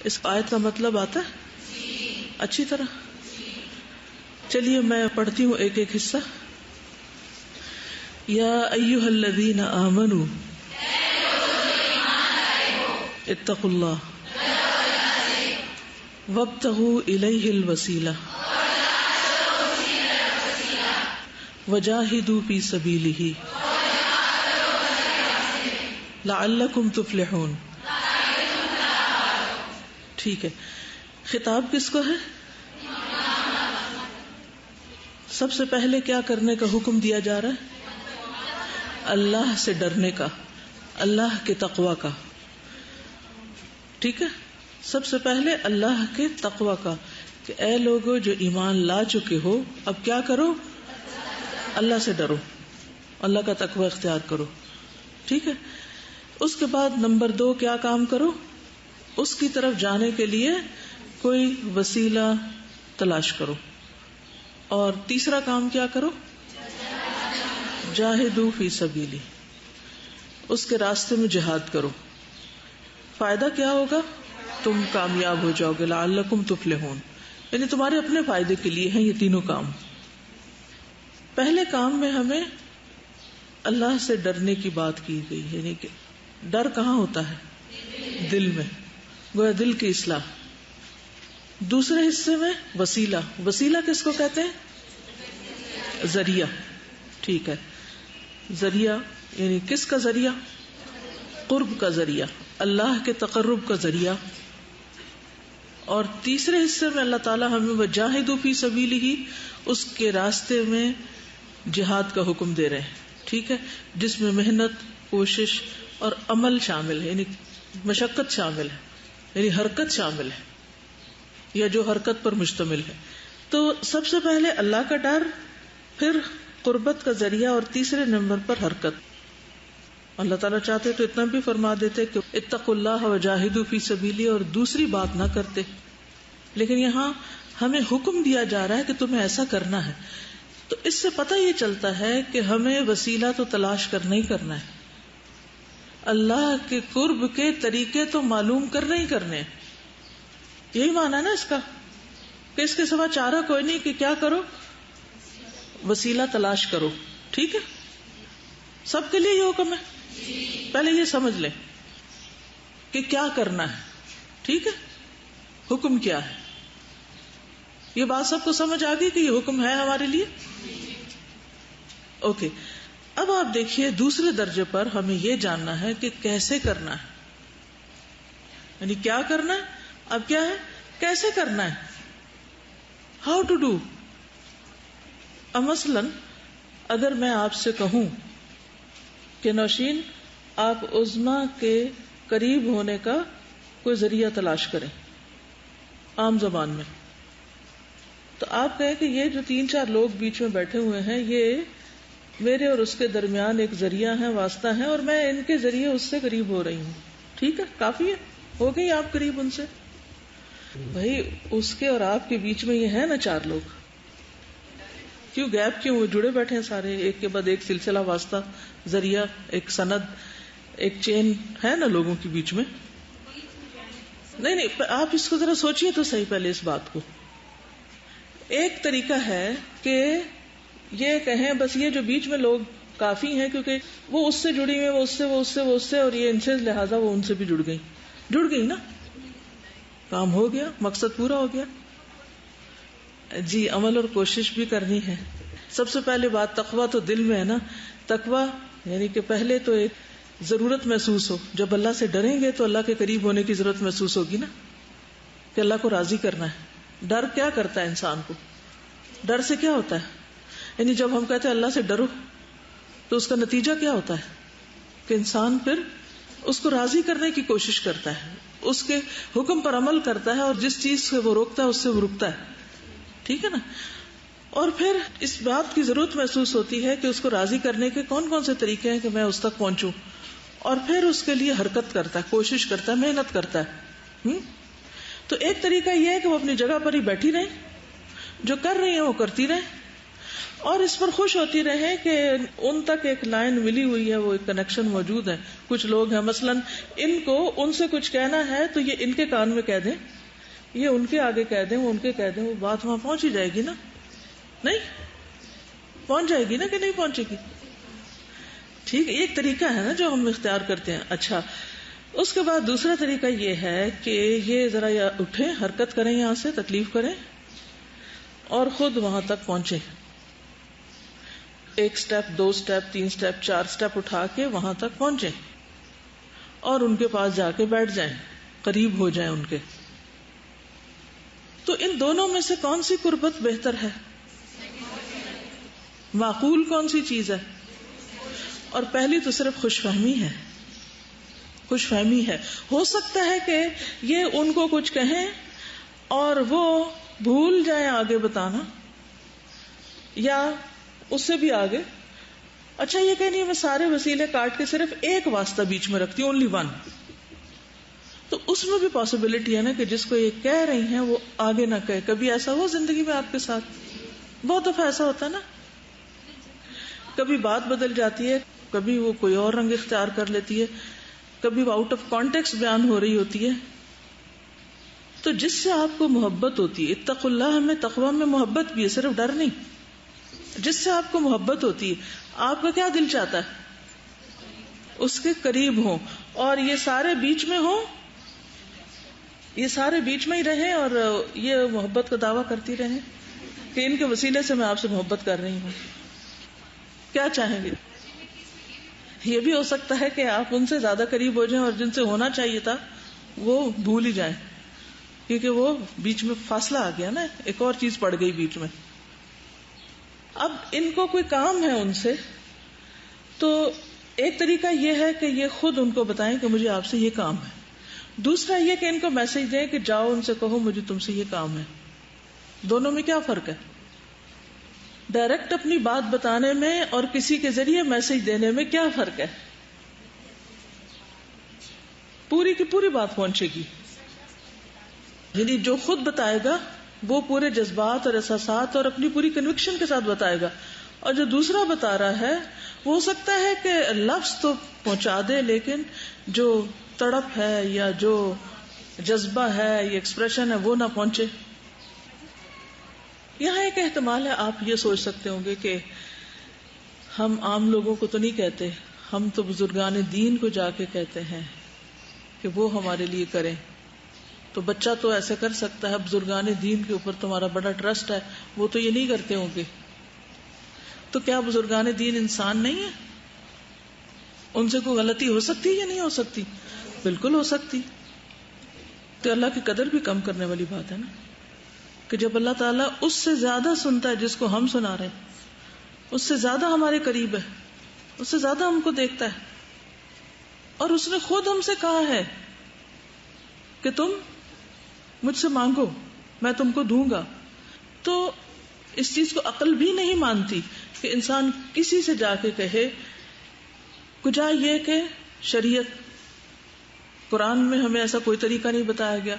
اس آیت کا مطلب آتا ہے اچھی طرح؟ چلیے میں پڑھتی ہوں ایک ایک حصہ. یا ایھا الذین آمنوا اتقوا اللہ وابتغوا الیہ الوسیلہ وجاہدوا فی سبیلہ لعلکم تفلحون. ٹھیک ہے، خطاب کس کو ہے؟ سب سے پہلے کیا کرنے کا حکم دیا جا رہا ہے؟ اللہ سے ڈرنے کا، اللہ کے تقوی کا. ٹھیک ہے، سب سے پہلے اللہ کے تقوی کا کہ اے لوگو جو ایمان لا چکے ہو اب کیا کرو؟ اللہ سے ڈرو، اللہ کا تقوی اختیار کرو. ٹھیک ہے، اس کے بعد نمبر 2 کیا کام کرو؟ اس کی طرف جانے کے لیے کوئی وسیلہ تلاش کرو. اور تیسرا کام کیا کرو؟ جاہدوا فی سبیلی، اس کے راستے میں جہاد کرو. فائدہ کیا ہوگا؟ تم کامیاب ہو جاؤ گے. لعلکم تفلحون، یعنی تمہارے اپنے فائدے کے لیے ہیں یہ تینوں کام. پہلے کام میں ہمیں اللہ سے ڈرنے کی بات کی گئی، یعنی کہ ڈر کہاں ہوتا ہے؟ دل میں، گویا دل کی اصلاح. دوسرے حصے میں وسیلہ. وسیلہ کس کو کہتے ہیں؟ ذریعہ. ٹھیک ہے، ذریعہ یعنی کس کا ذریعہ؟ قرب کا ذریعہ، اللہ کے تقرب کا ذریعہ. اور تیسرے حصے میں اللہ تعالیٰ ہمیں وجاہدوا فی سبیلہ، اس کے راستے میں جہاد کا حکم دے رہے ہیں. ٹھیک ہے، جس میں محنت، کوشش اور عمل شامل ہے، یعنی مشقت شامل ہے، یعنی حرکت شامل ہے، یا جو حرکت پر مشتمل ہے. تو سب سے پہلے اللہ کا ڈر، پھر قربت کا ذریعہ، اور تیسرے نمبر پر حرکت. اللہ تعالیٰ چاہتے تو اتنا بھی فرما دیتے کہ اتقوا اللہ وجاہدوا فی سبیلی اور دوسری بات نہ کرتے، لیکن یہاں ہمیں حکم دیا جا رہا ہے کہ تمہیں ایسا کرنا ہے. تو اس سے پتہ یہ چلتا ہے کہ ہمیں وسیلہ تو تلاش کرنا ہی کرنا ہے، اللہ کے قرب کے طریقے تو معلوم کرنے ہی کرنے. یہی معنی ہے نا اس کا، کہ اس کے سوا چارہ کوئی نہیں کہ کیا کرو؟ وسیلہ تلاش کرو. ٹھیک ہے، سب کے لیے یہ حکم ہے. پہلے یہ سمجھ لیں کہ کیا کرنا ہے. ٹھیک ہے، حکم کیا ہے؟ یہ بات سب کو سمجھ آ گئی کہ یہ حکم ہے ہمارے لیے؟ اوکے. اب آپ دیکھیے دوسرے درجے پر ہمیں یہ جاننا ہے کہ کیسے کرنا ہے، یعنی کیا کرنا ہے، اب کیا ہے، کیسے کرنا ہے، ہاؤ ٹو ڈو. اب مثلاً اگر میں آپ سے کہوں کہ نوشین آپ عظمیٰ کے قریب ہونے کا کوئی ذریعہ تلاش کریں عام زبان میں، تو آپ کہیں کہ یہ جو 3-4 لوگ بیچ میں بیٹھے ہوئے ہیں یہ میرے اور اس کے درمیان ایک ذریعہ ہے، واسطہ ہے، اور میں ان کے ذریعے اس سے قریب ہو رہی ہوں. ٹھیک ہے، کافی ہے، ہو گئی آپ قریب ان سے. بھائی اس کے اور آپ کے بیچ میں یہ ہے نا 4 لوگ، کیوں گیپ کیوں؟ وہ جڑے بیٹھے ہیں سارے، ایک کے بعد ایک سلسلہ، واسطہ، ذریعہ، ایک سند، ایک چین ہے نا لوگوں کے بیچ میں. نہیں، آپ اس کو ذرا سوچئے تو صحیح پہلے اس بات کو. ایک طریقہ ہے کہ یہ کہیں بس یہ جو بیچ میں لوگ کافی ہیں کیونکہ وہ اس سے جڑی ہوئی، وہ اس سے اور یہ ان سے، لہذا وہ ان سے بھی جڑ گئی نا، کام ہو گیا، مقصد پورا ہو گیا. جی، عمل اور کوشش بھی کرنی ہے. سب سے پہلے بات تقویٰ تو دل میں ہے نا. تقویٰ یعنی کہ پہلے تو ایک ضرورت محسوس ہو، جب اللہ سے ڈریں گے تو اللہ کے قریب ہونے کی ضرورت محسوس ہوگی نا، کہ اللہ کو راضی کرنا ہے. ڈر کیا کرتا ہے انسان کو؟ ڈر سے کیا ہوتا ہے؟ یعنی جب ہم کہتے ہیں اللہ سے ڈرو تو اس کا نتیجہ کیا ہوتا ہے کہ انسان پھر اس کو راضی کرنے کی کوشش کرتا ہے، اس کے حکم پر عمل کرتا ہے، اور جس چیز سے وہ روکتا ہے اس سے وہ رکتا ہے. ٹھیک ہے نا. اور پھر اس بات کی ضرورت محسوس ہوتی ہے کہ اس کو راضی کرنے کے کون کون سے طریقے ہیں کہ میں اس تک پہنچوں، اور پھر اس کے لیے حرکت کرتا ہے، کوشش کرتا ہے، محنت کرتا ہے. تو ایک طریقہ یہ ہے کہ وہ اپنی جگہ پر ہی بیٹھی رہیں، جو کر رہی ہیں وہ کرتی رہیں، اور اس پر خوش ہوتی رہیں کہ ان تک ایک لائن ملی ہوئی ہے، وہ ایک کنیکشن موجود ہے. کچھ لوگ ہیں مثلا ان کو ان سے کچھ کہنا ہے تو یہ ان کے کان میں کہہ دیں، یہ ان کے آگے کہہ دیں، وہ ان کے کہہ دیں، وہ بات وہاں پہنچ ہی جائے گی نا. نہیں پہنچ جائے گی نا کہ نہیں پہنچے گی؟ ٹھیک ہے، یہ ایک طریقہ ہے نا جو ہم اختیار کرتے ہیں. اچھا، اس کے بعد دوسرا طریقہ یہ ہے کہ یہ ذرا اٹھیں، حرکت کریں، یہاں سے تکلیف کریں اور خود وہاں تک پہنچے. ایک سٹیپ، 2 سٹیپ، 3 سٹیپ، 4 سٹیپ اٹھا کے وہاں تک پہنچے اور ان کے پاس جا کے بیٹھ جائیں، قریب ہو جائیں ان کے. تو ان دونوں میں سے کون سی قربت بہتر ہے؟ معقول کون سی چیز ہے؟ اور پہلی تو صرف خوش فہمی ہے. خوش فہمی ہے. ہو سکتا ہے کہ یہ ان کو کچھ کہیں اور وہ بھول جائیں آگے بتانا، یا اس سے بھی آگے. اچھا یہ کہ نہیں میں سارے وسیلے کاٹ کے صرف ایک واسطہ بیچ میں رکھتی ہوں، اونلی ون. تو اس میں بھی پاسبلٹی ہے نا کہ جس کو یہ کہہ رہی ہیں وہ آگے نہ کہے. کبھی ایسا ہوا زندگی میں آپ کے ساتھ؟ بہت دفعہ ایسا ہوتا ہے نا. کبھی بات بدل جاتی ہے، کبھی وہ کوئی اور رنگ اختیار کر لیتی ہے، کبھی وہ آؤٹ آف کانٹیکسٹ بیان ہو رہی ہوتی ہے. تو جس سے آپ کو محبت ہوتی ہے، اتقوا اللہ میں تقوی میں محبت بھی ہے، صرف ڈر نہیں. جس سے آپ کو محبت ہوتی ہے، آپ کا کیا دل چاہتا ہے؟ اس کے قریب ہوں، اور یہ سارے بیچ میں ہوں، یہ سارے بیچ میں ہی رہیں اور یہ محبت کا دعویٰ کرتی رہیں کہ ان کے وسیلے سے میں آپ سے محبت کر رہی ہوں. کیا چاہیں گے؟ یہ بھی ہو سکتا ہے کہ آپ ان سے زیادہ قریب ہو جائیں اور جن سے ہونا چاہیے تھا وہ بھول ہی جائیں، کیونکہ وہ بیچ میں فاصلہ آ گیا نا، ایک اور چیز پڑ گئی بیچ میں. اب ان کو کوئی کام ہے ان سے، تو ایک طریقہ یہ ہے کہ یہ خود ان کو بتائیں کہ مجھے آپ سے یہ کام ہے. دوسرا یہ کہ ان کو میسج دیں کہ جاؤ ان سے کہو مجھے تم سے یہ کام ہے. دونوں میں کیا فرق ہے؟ ڈائریکٹ اپنی بات بتانے میں اور کسی کے ذریعے میسج دینے میں کیا فرق ہے؟ پوری کی پوری بات پہنچے گی. یعنی جو خود بتائے گا وہ پورے جذبات اور احساسات اور اپنی پوری کنوکشن کے ساتھ بتائے گا، اور جو دوسرا بتا رہا ہے وہ ہو سکتا ہے کہ لفظ تو پہنچا دے لیکن جو تڑپ ہے یا جو جذبہ ہے یا ایکسپریشن ہے وہ نہ پہنچے. یہاں ایک احتمال ہے، آپ یہ سوچ سکتے ہوں گے کہ ہم عام لوگوں کو تو نہیں کہتے، ہم تو بزرگان دین کو جا کے کہتے ہیں کہ وہ ہمارے لیے کریں. تو بچہ تو ایسے کر سکتا ہے، بزرگان دین کے اوپر تمہارا بڑا ٹرسٹ ہے، وہ تو یہ نہیں کرتے ہوں گے. تو کیا بزرگان دین انسان نہیں ہے؟ ان سے کوئی غلطی ہو سکتی ہے یا نہیں ہو سکتی؟ بالکل ہو سکتی. تو اللہ کی قدر بھی کم کرنے والی بات ہے نا کہ جب اللہ تعالیٰ اس سے زیادہ سنتا ہے جس کو ہم سنا رہے ہیں، اس سے زیادہ ہمارے قریب ہے، اس سے زیادہ ہم کو دیکھتا ہے، اور اس نے خود ہم سے کہا ہے کہ تم مجھ سے مانگو میں تم کو دوں گا. تو اس چیز کو عقل بھی نہیں مانتی کہ انسان کسی سے جا کے کہے. کجا یہ کہ شریعت قرآن میں ہمیں ایسا کوئی طریقہ نہیں بتایا گیا،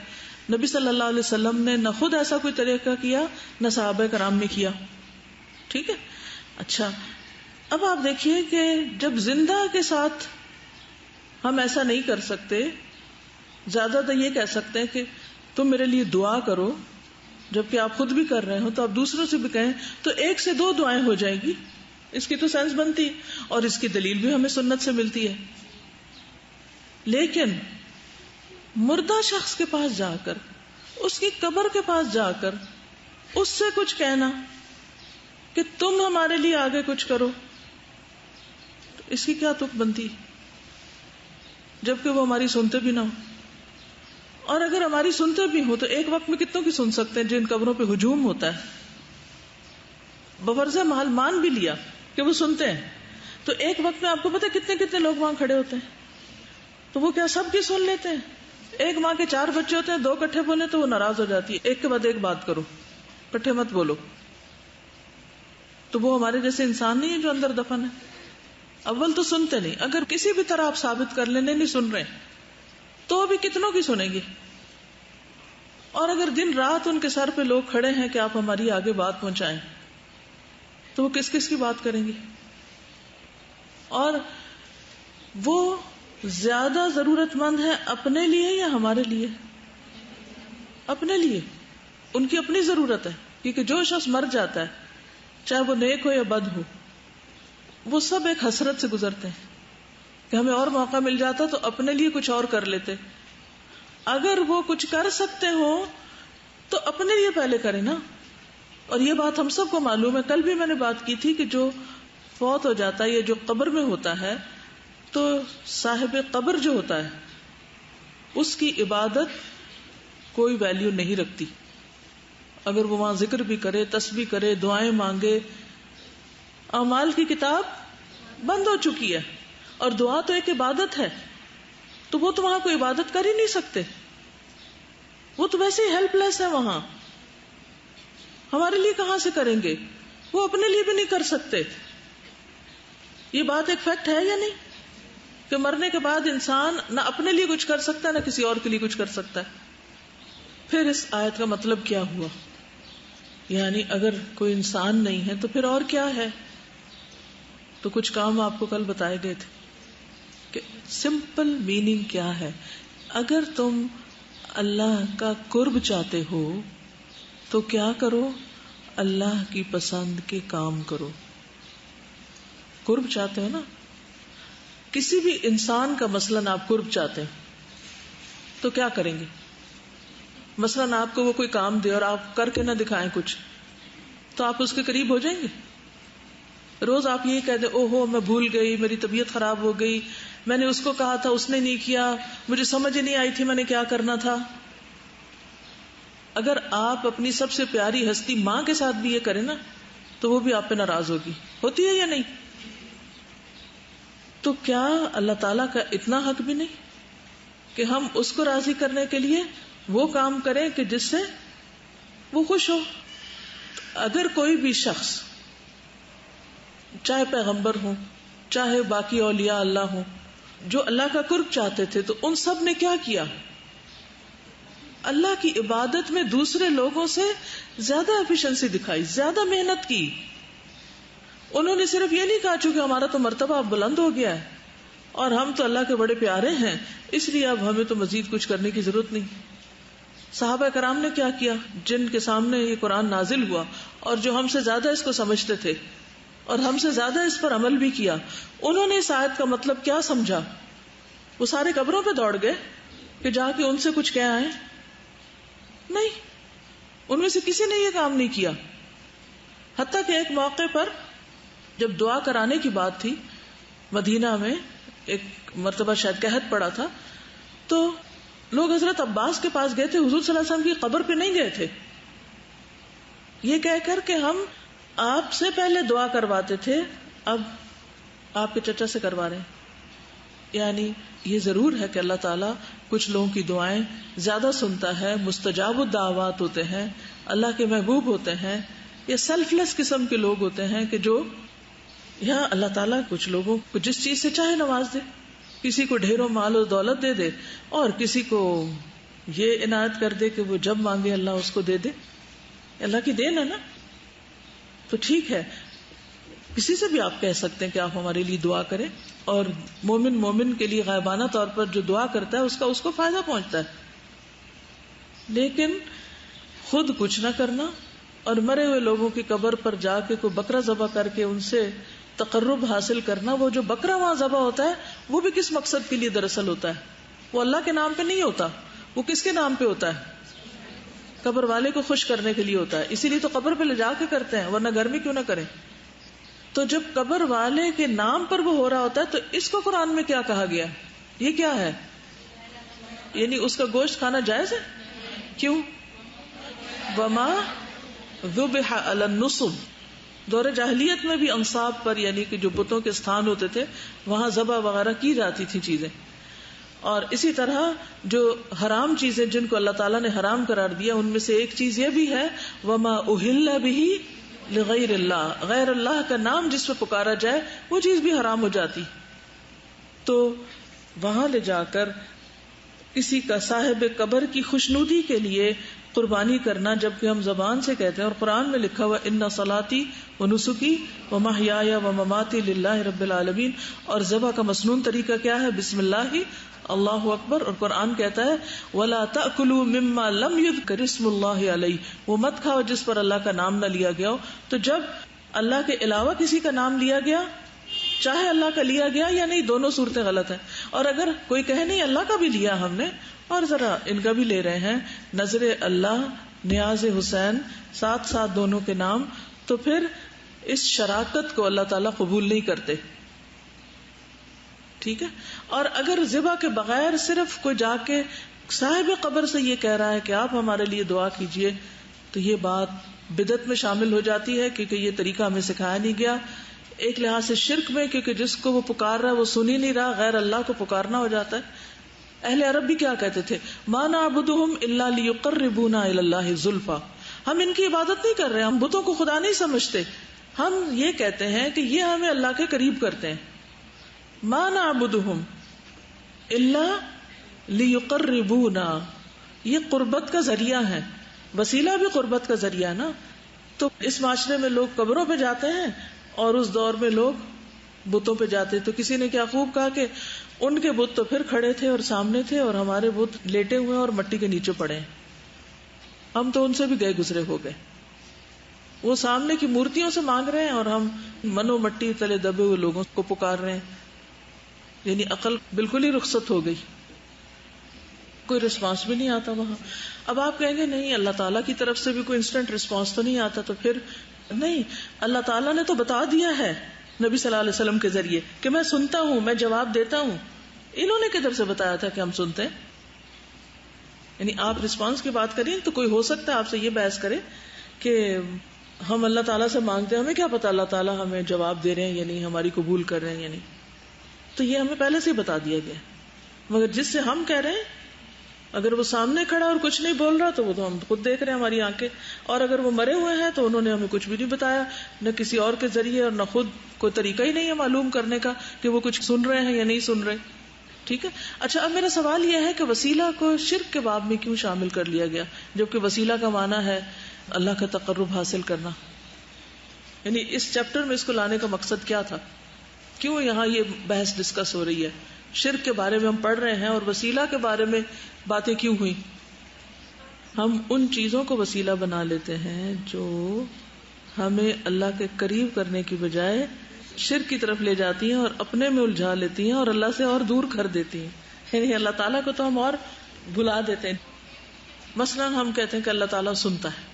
نبی صلی اللہ علیہ وسلم نے نہ خود ایسا کوئی طریقہ کیا نہ صحابہ کرام نے کیا. ٹھیک ہے. اچھا اب آپ دیکھیے کہ جب زندہ کے ساتھ ہم ایسا نہیں کر سکتے، زیادہ تو یہ کہہ سکتے ہیں کہ تم میرے لیے دعا کرو، جبکہ آپ خود بھی کر رہے ہو تو آپ دوسروں سے بھی کہیں تو 1 سے 2 دعائیں ہو جائیں گی. اس کی تو سینس بنتی ہے اور اس کی دلیل بھی ہمیں سنت سے ملتی ہے. لیکن مردہ شخص کے پاس جا کر، اس کی قبر کے پاس جا کر اس سے کچھ کہنا کہ تم ہمارے لیے آگے کچھ کرو، تو اس کی کیا تک بنتی، جبکہ وہ ہماری سنتے بھی نہ ہو. اور اگر ہماری سنتے بھی ہو تو ایک وقت میں کتنوں کی سن سکتے ہیں جن قبروں پہ ہجوم ہوتا ہے. بفرض محل مان بھی لیا کہ وہ سنتے ہیں، تو ایک وقت میں آپ کو پتا کتنے کتنے لوگ وہاں کھڑے ہوتے ہیں، تو وہ کیا سب کی سن لیتے ہیں؟ ایک ماں کے 4 بچے ہوتے ہیں، 2 کٹھے بولے تو وہ ناراض ہو جاتی ہے، ایک کے بعد ایک بات کرو، کٹھے مت بولو. تو وہ ہمارے جیسے انسان نہیں ہے جو اندر دفن ہے. اول تو سنتے نہیں، اگر کسی بھی طرح آپ ثابت کر لیں نہیں سن رہے تو بھی کتنوں کی سنیں گے. اور اگر دن رات ان کے سر پہ لوگ کھڑے ہیں کہ آپ ہماری آگے بات پہنچائیں، تو وہ کس کس کی بات کریں گے؟ اور وہ زیادہ ضرورت مند ہے اپنے لیے یا ہمارے لیے؟ اپنے لیے. ان کی اپنی ضرورت ہے، کیونکہ جو شخص مر جاتا ہے چاہے وہ نیک ہو یا بد ہو، وہ سب ایک حسرت سے گزرتے ہیں کہ ہمیں اور موقع مل جاتا تو اپنے لیے کچھ اور کر لیتے. اگر وہ کچھ کر سکتے ہو تو اپنے لیے پہلے کریں نا. اور یہ بات ہم سب کو معلوم ہے، کل بھی میں نے بات کی تھی کہ جو فوت ہو جاتا ہے یا جو قبر میں ہوتا ہے تو صاحب قبر جو ہوتا ہے اس کی عبادت کوئی ویلیو نہیں رکھتی. اگر وہ وہاں ذکر بھی کرے، تسبیح کرے، دعائیں مانگے، اعمال کی کتاب بند ہو چکی ہے. اور دعا تو ایک عبادت ہے، تو وہ تو وہاں کوئی عبادت کر ہی نہیں سکتے، وہ تو ویسے ہی ہیلپ لیس ہے وہاں. ہمارے لیے کہاں سے کریں گے؟ وہ اپنے لیے بھی نہیں کر سکتے. یہ بات ایک فیکٹ ہے یا نہیں کہ مرنے کے بعد انسان نہ اپنے لیے کچھ کر سکتا ہے نہ کسی اور کے لیے کچھ کر سکتا ہے. پھر اس آیت کا مطلب کیا ہوا؟ یعنی اگر کوئی انسان نہیں ہے تو پھر اور کیا ہے؟ تو کچھ کام آپ کو کل بتائے گئے تھے کہ سمپل میننگ کیا ہے. اگر تم اللہ کا قرب چاہتے ہو تو کیا کرو؟ اللہ کی پسند کے کام کرو. قرب چاہتے ہو نا، کسی بھی انسان کا مثلاً آپ قرب چاہتے ہیں تو کیا کریں گے؟ مثلاً آپ کو وہ کوئی کام دے اور آپ کر کے نہ دکھائیں کچھ، تو آپ اس کے قریب ہو جائیں گے؟ روز آپ یہی کہہ دیں او ہو میں بھول گئی، میری طبیعت خراب ہو گئی، میں نے اس کو کہا تھا اس نے نہیں کیا، مجھے سمجھ نہیں آئی تھی میں نے کیا کرنا تھا. اگر آپ اپنی سب سے پیاری ہستی ماں کے ساتھ بھی یہ کریں نا تو وہ بھی آپ پہ ناراض ہوگی. ہوتی ہے یا نہیں؟ تو کیا اللہ تعالیٰ کا اتنا حق بھی نہیں کہ ہم اس کو راضی کرنے کے لیے وہ کام کریں کہ جس سے وہ خوش ہو؟ اگر کوئی بھی شخص چاہے پیغمبر ہو چاہے باقی اولیاء اللہ ہو جو اللہ کا قرب چاہتے تھے، تو ان سب نے کیا کیا؟ اللہ کی عبادت میں دوسرے لوگوں سے زیادہ ایفیشنسی دکھائی، زیادہ محنت کی. انہوں نے صرف یہ نہیں کہا چونکہ ہمارا تو مرتبہ اب بلند ہو گیا ہے اور ہم تو اللہ کے بڑے پیارے ہیں اس لیے اب ہمیں تو مزید کچھ کرنے کی ضرورت نہیں. صحابہ کرام نے کیا کیا؟ جن کے سامنے یہ قرآن نازل ہوا اور جو ہم سے زیادہ اس کو سمجھتے تھے اور ہم سے زیادہ اس پر عمل بھی کیا، انہوں نے اس آیت کا مطلب کیا سمجھا؟ وہ سارے قبروں پہ دوڑ گئے کہ جا کے ان سے کچھ کہہ آئیں؟ نہیں، ان میں سے کسی نے یہ کام نہیں کیا. حتیٰ کہ ایک موقع پر جب دعا کرانے کی بات تھی، مدینہ میں ایک مرتبہ شاید قحط پڑا تھا، تو لوگ حضرت عباس کے پاس گئے تھے، حضور صلی اللہ علیہ وسلم کی قبر پہ نہیں گئے تھے، یہ کہہ کر کہ ہم آپ سے پہلے دعا کرواتے تھے اب آپ کے چچا سے کروا رہے ہیں. یعنی یہ ضرور ہے کہ اللہ تعالیٰ کچھ لوگوں کی دعائیں زیادہ سنتا ہے، مستجاب الدعوات ہوتے ہیں، اللہ کے محبوب ہوتے ہیں، یہ سیلف لیس قسم کے لوگ ہوتے ہیں کہ جو یہاں اللہ تعالیٰ کچھ لوگوں کو جس چیز سے چاہے نواز دے، کسی کو ڈھیروں مال و دولت دے دے اور کسی کو یہ عنایت کر دے کہ وہ جب مانگے اللہ اس کو دے دے. اللہ کی دین ہے نا. تو ٹھیک ہے، کسی سے بھی آپ کہہ سکتے ہیں کہ آپ ہمارے لیے دعا کریں، اور مومن کے لیے غائبانہ طور پر جو دعا کرتا ہے اس کو فائدہ پہنچتا ہے. لیکن خود کچھ نہ کرنا اور مرے ہوئے لوگوں کی قبر پر جا کے کوئی بکرا ذبح کر کے ان سے تقرب حاصل کرنا، وہ جو بکرا وہاں ذبح ہوتا ہے وہ بھی کس مقصد کے لیے دراصل ہوتا ہے؟ وہ اللہ کے نام پہ نہیں ہوتا، وہ کس کے نام پہ ہوتا ہے؟ قبر والے کو خوش کرنے کے لیے ہوتا ہے. اسی لیے تو قبر پہ لے جا کے کرتے ہیں، ورنہ گھر میں کیوں نہ کریں. تو جب قبر والے کے نام پر وہ ہو رہا ہوتا ہے تو اس کو قرآن میں کیا کہا گیا؟ یہ کیا ہے؟ یعنی اس کا گوشت کھانا جائز ہے؟ کیوں؟ وما ذبح علی النصب. دور جاہلیت میں بھی انصاب پر، یعنی کہ جو بتوں کے استھان ہوتے تھے وہاں ذبح وغیرہ کی جاتی تھی چیزیں. اور اسی طرح جو حرام چیزیں جن کو اللہ تعالیٰ نے حرام قرار دیا ان میں سے ایک چیز یہ بھی ہے وما اہل بہ لغیر اللہ، غیر اللہ کا نام جس پہ پکارا جائے وہ چیز بھی حرام ہو جاتی. تو وہاں لے جا کر کسی کا صاحب قبر کی خوشنودی کے لیے قربانی کرنا، جبکہ ہم زبان سے کہتے ہیں، اور قرآن میں لکھا ہوا ان صلاتی و نسکی و محیایا و مماتی للہ رب العالمین، اور ذبح کا مسنون طریقہ کیا ہے؟ بسم اللہ، اللہ اکبر، اور قرآن کہتا ہے ولا تأکلوا مما لم یذکر اسم اللہ علیہ، وہ مت کھاؤ جس پر اللہ کا نام نہ لیا گیا ہو۔ تو جب اللہ کے علاوہ کسی کا نام لیا گیا، چاہے اللہ کا لیا گیا یا نہیں، دونوں صورتیں غلط ہیں۔ اور اگر کوئی کہے نہیں اللہ کا بھی لیا ہم نے اور ذرا ان کا بھی لے رہے ہیں، نظر اللہ، نیاز حسین، ساتھ ساتھ دونوں کے نام، تو پھر اس شراکت کو اللہ تعالیٰ قبول نہیں کرتے، ٹھیک ہے۔ اور اگر ذبح کے بغیر صرف کوئی جا کے صاحب قبر سے یہ کہہ رہا ہے کہ آپ ہمارے لیے دعا کیجئے، تو یہ بات بدعت میں شامل ہو جاتی ہے، کیونکہ یہ طریقہ ہمیں سکھایا نہیں گیا۔ ایک لحاظ سے شرک میں، کیونکہ جس کو وہ پکار رہا ہے وہ سن ہی نہیں رہا، غیر اللہ کو پکارنا ہو جاتا ہے۔ اہل عرب بھی کیا کہتے تھے؟ ما نعبدہم الا لیقربونا الی اللہ زلفی، ہم ان کی عبادت نہیں کر رہے، ہم بتوں کو خدا نہیں سمجھتے، ہم یہ کہتے ہیں کہ یہ ہمیں اللہ کے قریب کرتے ہیں۔ ما نعبدہم الا لیقربونا، یہ قربت کا ذریعہ ہے، وسیلہ بھی قربت کا ذریعہ نا۔ تو اس معاشرے میں لوگ قبروں پہ جاتے ہیں اور اس دور میں لوگ بتوں پہ جاتے، تو کسی نے کیا خوب کہا کہ ان کے بت تو پھر کھڑے تھے اور سامنے تھے، اور ہمارے بت لیٹے ہوئے اور مٹی کے نیچے پڑے ہیں، ہم تو ان سے بھی گئے گزرے ہو گئے۔ وہ سامنے کی مورتیوں سے مانگ رہے ہیں اور ہم منو مٹی تلے دبے ہوئے لوگوں کو پکار رہے ہیں، یعنی عقل بالکل ہی رخصت ہو گئی، کوئی رسپانس بھی نہیں آتا وہاں۔ اب آپ کہیں گے نہیں اللہ تعالیٰ کی طرف سے بھی کوئی انسٹنٹ رسپانس تو نہیں آتا، تو پھر نہیں، اللہ تعالیٰ نے تو بتا دیا ہے نبی صلی اللہ علیہ وسلم کے ذریعے کہ میں سنتا ہوں، میں جواب دیتا ہوں۔ انہوں نے کدھر سے بتایا تھا کہ ہم سنتے ہیں؟ یعنی آپ رسپانس کی بات کریں تو کوئی ہو سکتا ہے آپ سے یہ بحث کرے کہ ہم اللہ تعالیٰ سے مانگتے ہیں، ہمیں کیا پتا اللہ تعالیٰ ہمیں جواب دے رہے ہیں یا نہیں، ہماری قبول کر رہے ہیں یا نہیں، تو یہ ہمیں پہلے سے ہی بتا دیا گیا۔ مگر جس سے ہم کہہ رہے ہیں، اگر وہ سامنے کھڑا اور کچھ نہیں بول رہا تو وہ تو ہم خود دیکھ رہے ہیں ہماری آنکھیں، اور اگر وہ مرے ہوئے ہیں تو انہوں نے ہمیں کچھ بھی نہیں بتایا، نہ کسی اور کے ذریعے، اور نہ خود کوئی طریقہ ہی نہیں ہے معلوم کرنے کا کہ وہ کچھ سن رہے ہیں یا نہیں سن رہے، ٹھیک ہے۔ اچھا، اب میرا سوال یہ ہے کہ وسیلہ کو شرک کے باب میں کیوں شامل کر لیا گیا، جبکہ وسیلہ کا معنی ہے اللہ کا تقرب حاصل کرنا؟ یعنی اس چیپٹر میں اس کو لانے کا مقصد کیا تھا؟ کیوں یہاں یہ بحث ڈسکس ہو رہی ہے؟ شرک کے بارے میں ہم پڑھ رہے ہیں اور وسیلہ کے بارے میں باتیں کیوں ہوئی؟ ہم ان چیزوں کو وسیلہ بنا لیتے ہیں جو ہمیں اللہ کے قریب کرنے کی بجائے شرک کی طرف لے جاتی ہیں اور اپنے میں الجھا لیتی ہیں اور اللہ سے اور دور کر دیتی ہیں، یعنی اللہ تعالیٰ کو تو ہم اور بھلا دیتے ہیں۔ مثلا ہم کہتے ہیں کہ اللہ تعالیٰ سنتا ہے،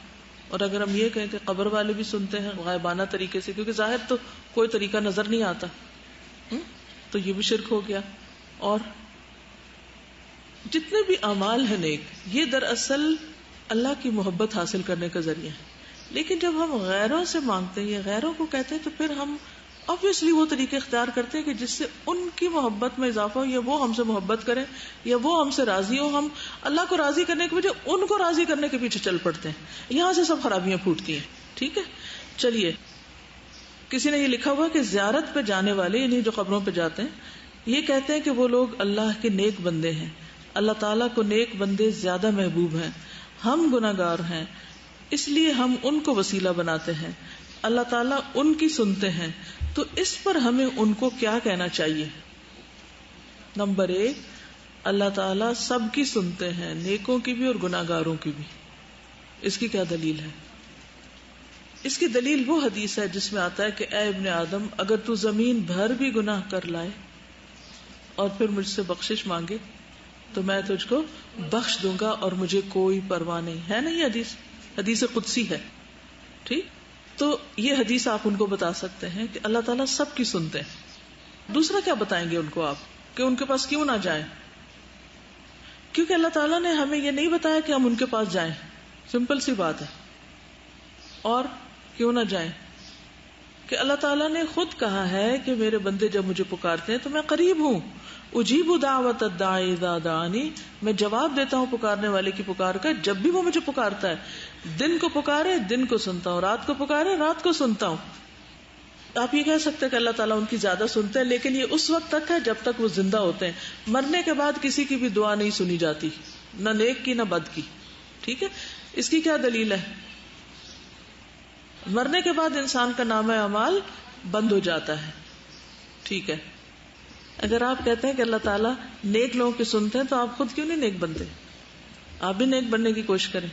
اور اگر ہم یہ کہیں کہ قبر والے بھی سنتے ہیں غائبانہ طریقے سے، کیونکہ ظاہر تو کوئی طریقہ نظر نہیں آتا، تو یہ بھی شرک ہو گیا۔ اور جتنے بھی اعمال ہیں نیک، یہ دراصل اللہ کی محبت حاصل کرنے کا ذریعہ ہے، لیکن جب ہم غیروں سے مانگتے ہیں یا غیروں کو کہتے ہیں تو پھر ہم obviously وہ طریقے اختیار کرتے ہیں کہ جس سے ان کی محبت میں اضافہ ہو، یا وہ ہم سے محبت کریں یا وہ ہم سے راضی ہو۔ ہم اللہ کو راضی کرنے کے بجائے ان کو راضی کرنے کے پیچھے چل پڑتے ہیں، یہاں سے سب خرابیاں پھوٹتی ہیں، ٹھیک ہے۔ چلیے، کسی نے یہ لکھا ہوا کہ زیارت پہ جانے والے، یعنی جو قبروں پہ جاتے ہیں، یہ کہتے ہیں کہ وہ لوگ اللہ کے نیک بندے ہیں، اللہ تعالیٰ کو نیک بندے زیادہ محبوب ہیں، ہم گناہگار ہیں، اس لیے ہم ان کو وسیلہ بناتے ہیں، اللہ تعالیٰ ان کی سنتے ہیں، تو اس پر ہمیں ان کو کیا کہنا چاہیے؟ نمبر 1، اللہ تعالیٰ سب کی سنتے ہیں، نیکوں کی بھی اور گناہگاروں کی بھی۔ اس کی کیا دلیل ہے؟ اس کی دلیل وہ حدیث ہے جس میں آتا ہے کہ اے ابن آدم، اگر تو زمین بھر بھی گناہ کر لائے اور پھر مجھ سے بخشش مانگے تو میں تجھ کو بخش دوں گا اور مجھے کوئی پرواہ نہیں ہے۔ نا یہ حدیث قدسی ہے، ٹھیک؟ تو یہ حدیث آپ ان کو بتا سکتے ہیں کہ اللہ تعالیٰ سب کی سنتے ہیں۔ دوسرا کیا بتائیں گے ان کو آپ کہ ان کے پاس کیوں نہ جائیں؟ کیونکہ اللہ تعالیٰ نے ہمیں یہ نہیں بتایا کہ ہم ان کے پاس جائیں، سمپل سی بات ہے۔ اور کیوں نہ جائیں؟ کہ اللہ تعالیٰ نے خود کہا ہے کہ میرے بندے جب مجھے پکارتے ہیں تو میں قریب ہوں، اجیب دعوت الداعی اذا دعانی، میں جواب دیتا ہوں پکارنے والے کی پکار کا جب بھی وہ مجھے پکارتا ہے۔ دن کو پکارے دن کو سنتا ہوں، رات کو پکارے رات کو سنتا ہوں۔ آپ یہ کہہ سکتے ہیں کہ اللہ تعالیٰ ان کی زیادہ سنتے ہیں، لیکن یہ اس وقت تک ہے جب تک وہ زندہ ہوتے ہیں. مرنے کے بعد کسی کی بھی دعا نہیں سنی جاتی، نہ نیک کی نہ بد کی. ٹھیک ہے، اس کی کیا دلیل ہے؟ مرنے کے بعد انسان کا نامہ اعمال بند ہو جاتا ہے. ٹھیک ہے، اگر آپ کہتے ہیں کہ اللہ تعالیٰ نیک لوگوں کی سنتے ہیں تو آپ خود کیوں نہیں نیک بنتے؟ آپ بھی نیک بننے کی کوشش کریں.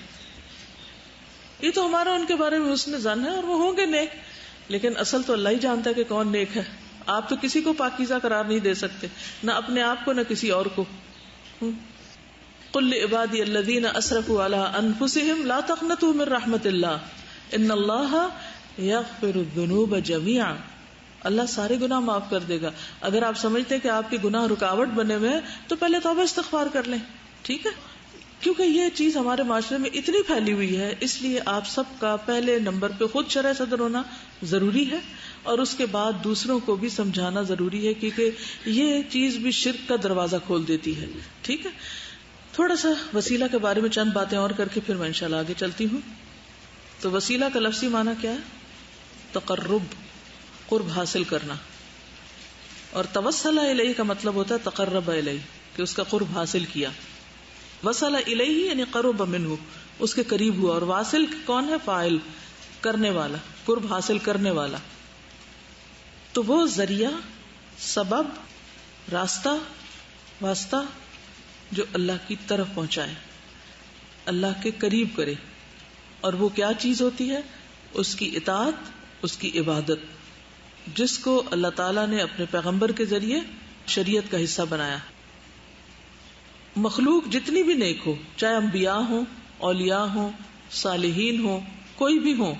یہ تو ہمارا ان کے بارے میں حسن ظن ہے، اور وہ ہوں گے نیک، لیکن اصل تو اللہ ہی جانتا ہے کہ کون نیک ہے. آپ تو کسی کو پاکیزہ قرار نہیں دے سکتے، نہ اپنے آپ کو نہ کسی اور کو. قل لعبادی الذین اسرفوا علی انفسہم لا تقنطوا من رحمت اللہ ان اللہ یغفر الذنوب جميعا. اللہ سارے گناہ معاف کر دے گا. اگر آپ سمجھتے ہیں کہ آپ کے گناہ رکاوٹ بنے ہوئے ہیں تو پہلے توبہ استغفار کر لیں. ٹھیک ہے، کیونکہ یہ چیز ہمارے معاشرے میں اتنی پھیلی ہوئی ہے، اس لیے آپ سب کا پہلے نمبر پہ خود شرح صدر ہونا ضروری ہے، اور اس کے بعد دوسروں کو بھی سمجھانا ضروری ہے، کیونکہ یہ چیز بھی شرک کا دروازہ کھول دیتی ہے. ٹھیک ہے، تھوڑا سا وسیلہ کے بارے میں چند باتیں اور کر کے پھر میں انشاءاللہ آگے چلتی ہوں. تو وسیلہ کا لفظی معنی کیا ہے؟ تقرب، قرب حاصل کرنا. اور توسل الیہ کا مطلب ہوتا ہے تقرب الیہ، کہ اس کا قرب حاصل کیا. وصل الیہ یعنی قرب منہ، اس کے قریب ہوا. اور واصل کون ہے؟ فاعل، کرنے والا، قرب حاصل کرنے والا. تو وہ ذریعہ، سبب، راستہ، واسطہ جو اللہ کی طرف پہنچائے، اللہ کے قریب کرے. اور وہ کیا چیز ہوتی ہے؟ اس کی اطاعت، اس کی عبادت، جس کو اللہ تعالیٰ نے اپنے پیغمبر کے ذریعے شریعت کا حصہ بنایا. مخلوق جتنی بھی نیک ہو، چاہے انبیاء ہوں، اولیاء ہوں، صالحین ہوں، کوئی بھی ہوں،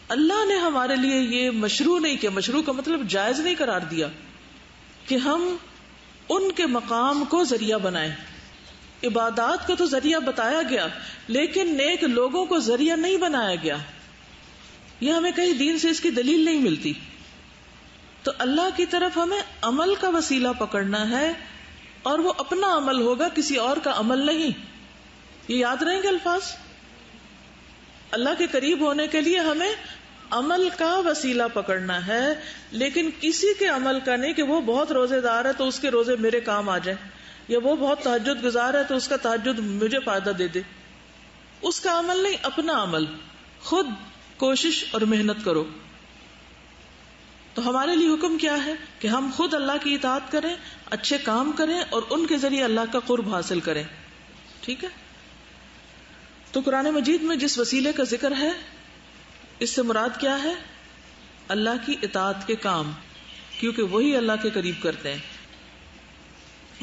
اللہ نے ہمارے لیے یہ مشروع نہیں کیا. مشروع کا مطلب جائز نہیں قرار دیا کہ ہم ان کے مقام کو ذریعہ بنائیں. عبادات کو تو ذریعہ بتایا گیا، لیکن نیک لوگوں کو ذریعہ نہیں بنایا گیا. یہ ہمیں کہیں دین سے اس کی دلیل نہیں ملتی. تو اللہ کی طرف ہمیں عمل کا وسیلہ پکڑنا ہے، اور وہ اپنا عمل ہوگا، کسی اور کا عمل نہیں. یہ یاد رہیں گے الفاظ. اللہ کے قریب ہونے کے لیے ہمیں عمل کا وسیلہ پکڑنا ہے، لیکن کسی کے عمل کا نہیں کہ وہ بہت روزے دار ہے تو اس کے روزے میرے کام آ جائیں، یا وہ بہت تہجد گزار ہے تو اس کا تہجد مجھے فائدہ دے دے. اس کا عمل نہیں، اپنا عمل. خود کوشش اور محنت کرو. تو ہمارے لیے حکم کیا ہے کہ ہم خود اللہ کی اطاعت کریں، اچھے کام کریں، اور ان کے ذریعے اللہ کا قرب حاصل کریں. ٹھیک ہے، تو قرآن مجید میں جس وسیلے کا ذکر ہے، اس سے مراد کیا ہے؟ اللہ کی اطاعت کے کام، کیونکہ وہی اللہ کے قریب کرتے ہیں.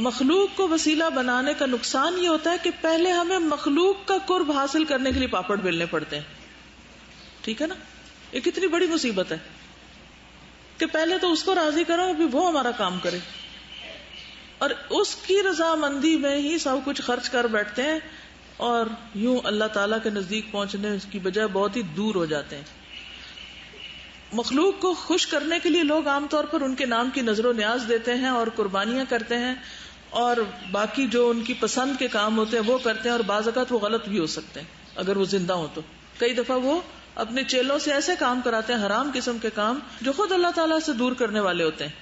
مخلوق کو وسیلہ بنانے کا نقصان یہ ہوتا ہے کہ پہلے ہمیں مخلوق کا قرب حاصل کرنے کے لیے پاپڑ بیلنے پڑتے ہیں. ٹھیک ہے نا، یہ کتنی بڑی مصیبت ہے کہ پہلے تو اس کو راضی کرو، ابھی وہ ہمارا کام کرے، اور اس کی رضامندی میں ہی سب کچھ خرچ کر بیٹھتے ہیں، اور یوں اللہ تعالیٰ کے نزدیک پہنچنے کی بجائے بہت ہی دور ہو جاتے ہیں. مخلوق کو خوش کرنے کے لیے لوگ عام طور پر ان کے نام کی نظر و نیاز دیتے ہیں اور قربانیاں کرتے ہیں، اور باقی جو ان کی پسند کے کام ہوتے ہیں وہ کرتے ہیں، اور بعض اوقات وہ غلط بھی ہو سکتے ہیں اگر وہ زندہ ہوں. تو کئی دفعہ وہ اپنے چیلوں سے ایسے کام کراتے ہیں، حرام قسم کے کام جو خود اللہ تعالیٰ سے دور کرنے والے ہوتے ہیں.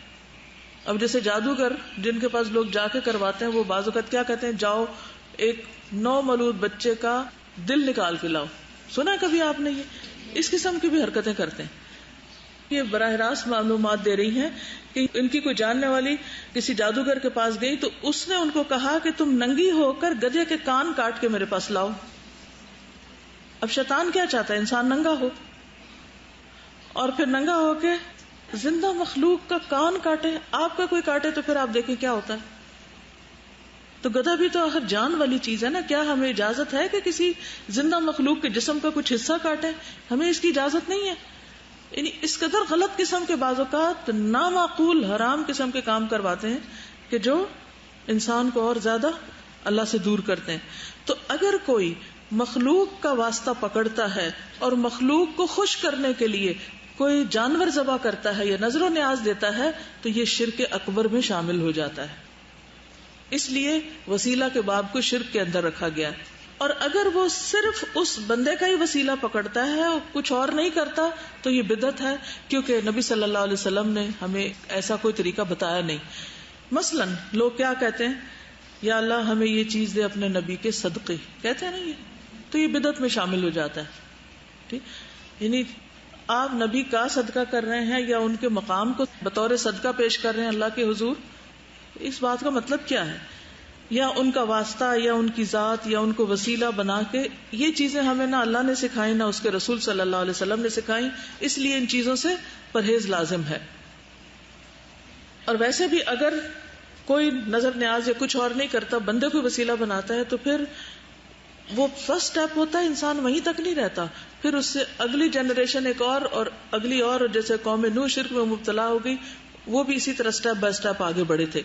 اب جیسے جادوگر جن کے پاس لوگ جا کے کرواتے ہیں، وہ بعض اوقات کیا کہتے ہیں، جاؤ ایک نو مولود بچے کا دل نکال کے لاؤ. سنا کبھی آپ نے؟ یہ اس قسم کی بھی حرکتیں کرتے ہیں. یہ براہ راست معلومات دے رہی ہیں کہ ان کی کوئی جاننے والی کسی جادوگر کے پاس گئی تو اس نے ان کو کہا کہ تم ننگی ہو کر گدھے کے کان کاٹ کے میرے پاس لاؤ. اب شیطان کیا چاہتا ہے؟ انسان ننگا ہو، اور پھر ننگا ہو کے زندہ مخلوق کا کان کاٹے. آپ کا کوئی کاٹے تو پھر آپ دیکھیں کیا ہوتا ہے. تو گدھا بھی تو آخر جان والی چیز ہے نا. کیا ہمیں اجازت ہے کہ کسی زندہ مخلوق کے جسم کا کچھ حصہ کاٹے؟ ہمیں اس کی اجازت نہیں ہے. یعنی اس قدر غلط قسم کے بعض اوقات نامعقول حرام قسم کے کام کرواتے ہیں کہ جو انسان کو اور زیادہ اللہ سے دور کرتے ہیں. تو اگر کوئی مخلوق کا واسطہ پکڑتا ہے اور مخلوق کو خوش کرنے کے لیے کوئی جانور ذبح کرتا ہے یا نظر و نیاز دیتا ہے تو یہ شرک اکبر میں شامل ہو جاتا ہے. اس لیے وسیلہ کے باب کو شرک کے اندر رکھا گیا ہے. اور اگر وہ صرف اس بندے کا ہی وسیلہ پکڑتا ہے اور کچھ اور نہیں کرتا تو یہ بدعت ہے، کیونکہ نبی صلی اللہ علیہ وسلم نے ہمیں ایسا کوئی طریقہ بتایا نہیں. مثلا لوگ کیا کہتے ہیں، یا اللہ ہمیں یہ چیز دے اپنے نبی کے صدقے، کہتے ہیں نا، یہ تو یہ بدعت میں شامل ہو جاتا ہے. ٹھیک، یعنی آپ نبی کا صدقہ کر رہے ہیں یا ان کے مقام کو بطور صدقہ پیش کر رہے ہیں اللہ کے حضور، اس بات کا مطلب کیا ہے؟ یا ان کا واسطہ یا ان کی ذات یا ان کو وسیلہ بنا کے، یہ چیزیں ہمیں نہ اللہ نے سکھائی نہ اس کے رسول صلی اللہ علیہ وسلم نے سکھائی، اس لیے ان چیزوں سے پرہیز لازم ہے. اور ویسے بھی اگر کوئی نظر نیاز یا کچھ اور نہیں کرتا، بندے کو وسیلہ بناتا ہے، تو پھر وہ فرسٹ سٹیپ ہوتا ہے، انسان وہیں تک نہیں رہتا، پھر اس سے اگلی جنریشن ایک اور اگلی اور، جیسے قوم نوح شرک میں مبتلا ہو گئی، وہ بھی اسی طرح سٹیپ بائی سٹیپ آگے بڑھے تھے.